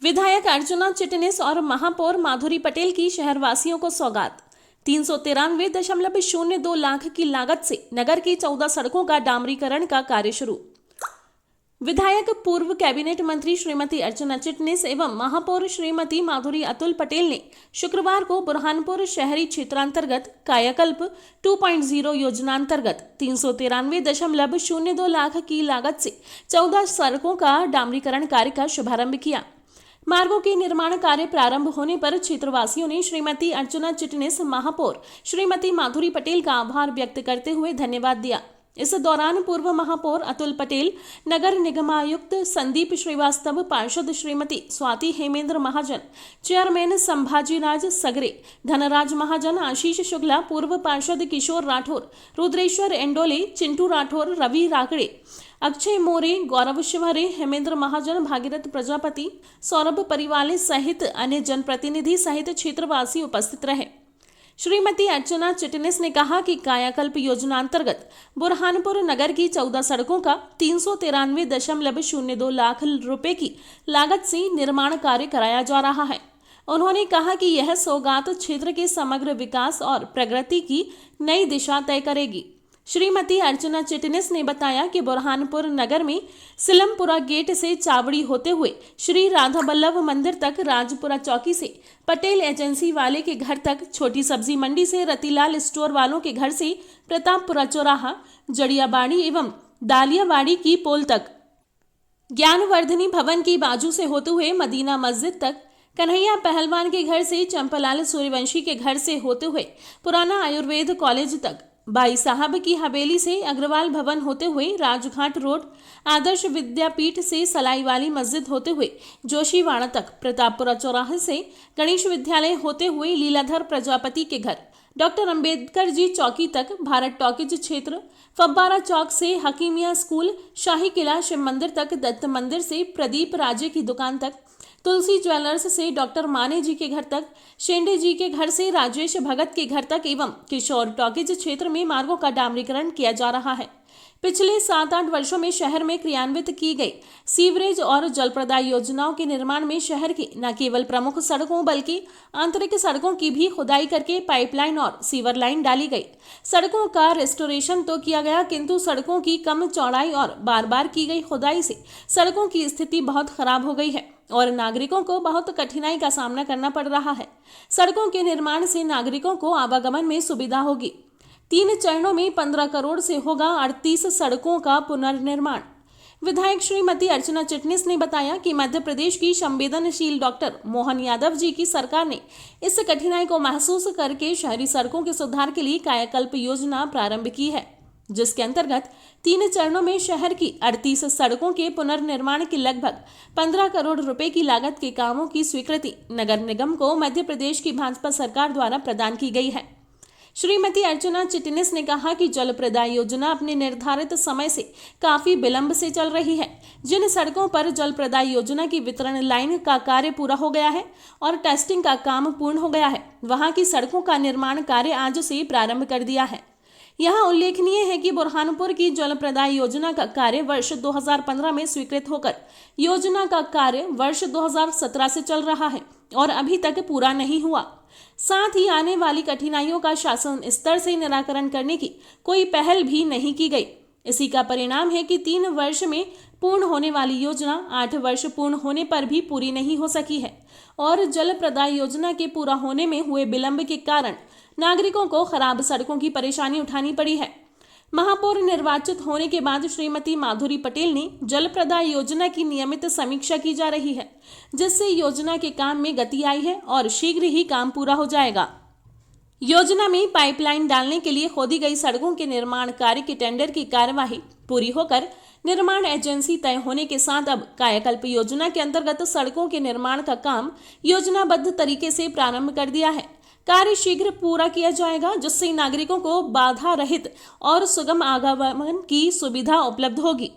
विधायक अर्चना चिटनिस और महापौर माधुरी पटेल की शहरवासियों को सौगात। 393.02 लाख की लागत से नगर की 14 सड़कों का डामरीकरण का कार्य शुरू। विधायक पूर्व कैबिनेट मंत्री श्रीमती अर्चना चिटनिस एवं महापौर श्रीमती माधुरी अतुल पटेल ने शुक्रवार को बुरहानपुर शहरी क्षेत्रांतर्गत कायाकल्प 2.0 योजनांतर्गत 393.02 लाख की लागत से 14 सड़कों का डामरीकरण कार्य का शुभारंभ किया। मार्गों के निर्माण कार्य प्रारंभ होने पर क्षेत्रवासियों ने श्रीमती अर्चना चिटनिस, महापौर श्रीमती माधुरी पटेल का आभार व्यक्त करते हुए धन्यवाद दिया। इस दौरान पूर्व महापौर अतुल पटेल, नगर निगमायुक्त संदीप श्रीवास्तव, पार्षद श्रीमती स्वाति हेमेंद्र महाजन, चेयरमैन संभाजीराज सगरे, धनराज महाजन, आशीष शुक्ला, पूर्व पार्षद किशोर राठौर, रुद्रेश्वर एंडोले, चिंटू राठौर, रवि राकड़े, अक्षय मोरे, गौरव शिवहरे, हेमेंद्र महाजन, भागीरथ प्रजापति, सौरभ परिवाले सहित अन्य जनप्रतिनिधि सहित क्षेत्रवासी उपस्थित रहे। श्रीमती अर्चना चिटनिस ने कहा कि कायाकल्प योजना अंतर्गत बुरहानपुर नगर की 14 सड़कों का 393.02 लाख रुपए की लागत से निर्माण कार्य कराया जा रहा है। उन्होंने कहा कि यह सौगात क्षेत्र के समग्र विकास और प्रगति की नई दिशा तय करेगी। श्रीमती अर्चना चिटनिस ने बताया कि बुरहानपुर नगर में सिलमपुरा गेट से चावड़ी होते हुए श्री राधा बल्लभ मंदिर तक, राजपुरा चौकी से पटेल एजेंसी वाले के घर तक, छोटी सब्जी मंडी से रतिलाल स्टोर वालों के घर से प्रतापपुरा चौराहा, जड़ियाबाड़ी एवं दालियाबाड़ी की पोल तक, ज्ञानवर्धनी भवन की बाजू से होते हुए मदीना मस्जिद तक, कन्हैया पहलवान के घर से चंपालाल सूर्यवंशी के घर से होते हुए पुराना आयुर्वेद कॉलेज तक, बाई साहब की हवेली से अग्रवाल भवन होते हुए राजघाट रोड, आदर्श विद्यापीठ से सलाई वाली मस्जिद होते हुए जोशीवाड़ा तक, प्रतापपुरा चौराहे से गणेश विद्यालय होते हुए लीलाधर प्रजापति के घर, डॉक्टर अंबेडकर जी चौकी तक, भारत टॉकीज क्षेत्र, फब्बारा चौक से हकीमिया स्कूल, शाही किला शिव मंदिर तक, दत्त मंदिर से प्रदीप राजे की दुकान तक, तुलसी ज्वेलर्स से डॉक्टर माने जी के घर तक, शेंडे जी के घर से राजेश भगत के घर तक एवं किशोर टॉकीज क्षेत्र में मार्गों का डामरीकरण किया जा रहा है। पिछले 7-8 वर्षों में शहर में क्रियान्वित की गई सीवरेज और जल प्रदाय योजनाओं के निर्माण में शहर की न केवल प्रमुख सड़कों बल्कि आंतरिक सड़कों की भी खुदाई करके पाइपलाइन और सीवर लाइन डाली गई। सड़कों का रेस्टोरेशन तो किया गया, किंतु सड़कों की कम चौड़ाई और बार बार की गई खुदाई से सड़कों की स्थिति बहुत खराब हो गई है और नागरिकों को बहुत कठिनाई का सामना करना पड़ रहा है। सड़कों के निर्माण से नागरिकों को आवागमन में सुविधा होगी। 3 चरणों में 15 करोड़ से होगा 38 सड़कों का पुनर्निर्माण। विधायक श्रीमती अर्चना चिटनिस ने बताया कि मध्य प्रदेश की संवेदनशील डॉक्टर मोहन यादव जी की सरकार ने इस कठिनाई को महसूस करके शहरी सड़कों के सुधार के लिए कायाकल्प योजना प्रारंभ की है, जिसके अंतर्गत 3 चरणों में शहर की 38 सड़कों के पुनर्निर्माण की लगभग 15 करोड़ रुपए की लागत के कामों की स्वीकृति नगर निगम को मध्य प्रदेश की भाजपा सरकार द्वारा प्रदान की गई है। श्रीमती अर्चना चिटनिस ने कहा कि जल प्रदाय योजना अपने निर्धारित समय से काफी विलंब से चल रही है। जिन सड़कों पर जल प्रदाय योजना की वितरण लाइन का कार्य पूरा हो गया है और टेस्टिंग का काम पूर्ण हो गया है, वहां की सड़कों का निर्माण कार्य आज से प्रारंभ कर दिया है। यहाँ उल्लेखनीय है कि बुरहानपुर की जल प्रदाय योजना का कार्य वर्ष 2015 में स्वीकृत होकर योजना का कार्य वर्ष 2017 से चल रहा है और अभी तक पूरा नहीं हुआ। साथ ही आने वाली कठिनाइयों का शासन स्तर से निराकरण करने की कोई पहल भी नहीं की गई। इसी का परिणाम है कि 3 वर्ष में पूर्ण होने वाली योजना 8 वर्ष पूर्ण होने पर भी पूरी नहीं हो सकी है और जल प्रदाय योजना के पूरा होने में हुए विलंब के कारण नागरिकों को खराब सड़कों की परेशानी उठानी पड़ी है। महापौर निर्वाचित होने के बाद श्रीमती माधुरी पटेल ने जल प्रदाय योजना की नियमित समीक्षा की जा रही है, जिससे योजना के काम में गति आई है और शीघ्र ही काम पूरा हो जाएगा। योजना में पाइपलाइन डालने के लिए खोदी गई सड़कों के निर्माण कार्य की टेंडर की कार्यवाही पूरी होकर निर्माण एजेंसी तय होने के साथ अब कायाकल्प योजना के अंतर्गत सड़कों के निर्माण का काम योजनाबद्ध तरीके से प्रारंभ कर दिया है। कार्य शीघ्र पूरा किया जाएगा, जिससे नागरिकों को बाधा रहित और सुगम आवागमन की सुविधा उपलब्ध होगी।